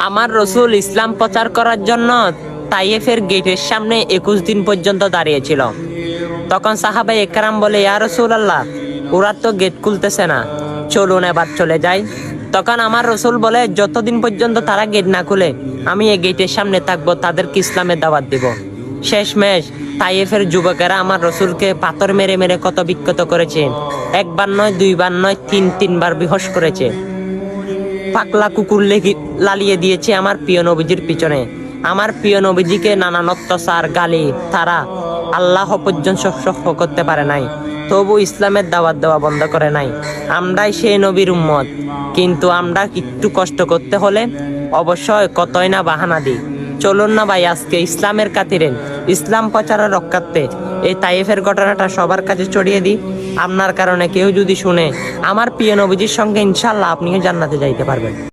আমার রসুল ইসলাম প্রচার করার জন্য তাইয়েফের গেটের সামনে 21 দিন পর্যন্ত দাঁড়িয়েছিল। তখন সাহাবায়ে একরাম বলে, ইয়া রাসূলুল্লাহ, ওরা তো গেট খুলতেছে না, চলুন এবার চলে যাই। তখন আমার রসুল বলে, যতদিন পর্যন্ত তারা গেট না খুলে আমি এই গেটের সামনে থাকবো, তাদেরকে ইসলামের দাওয়াত দিব। শেষমেশ তাইয়েফের যুবকেরা আমার রসুলকে পাথর মেরে মেরে কত বিক্ষত করেছে। একবার নয়, দুইবার নয়, তিনবার বেহুশ করেছে। পাগলা কুকুর লালিয়ে দিয়েছে আমার প্রিয় নবীজির পিছনে। আমার প্রিয় নবীজিকে নানান অত্যাচার, গালি তারা আল্লাহ পর্যন্ত সহ্য করতে পারে নাই, তবু ইসলামের দাওয়াত দেওয়া বন্ধ করে নাই। আমরাই সেই নবীর উম্মত, কিন্তু আমরা একটু কষ্ট করতে হলে অবশ্যই কতই না বাহানা দিই। চলুন না ভাই, আজকে ইসলামের খাতিরে, ইসলাম প্রচারের রক্ষার্থে এই তাইফের ঘটনাটা সবার কাছে ছড়িয়ে দিই। আপনার কারণে কেউ যদি শুনে, আমার প্রিয় নবীজির সঙ্গে ইনশাআল্লাহ আপনিও জান্নাতে যাইতে পারবেন।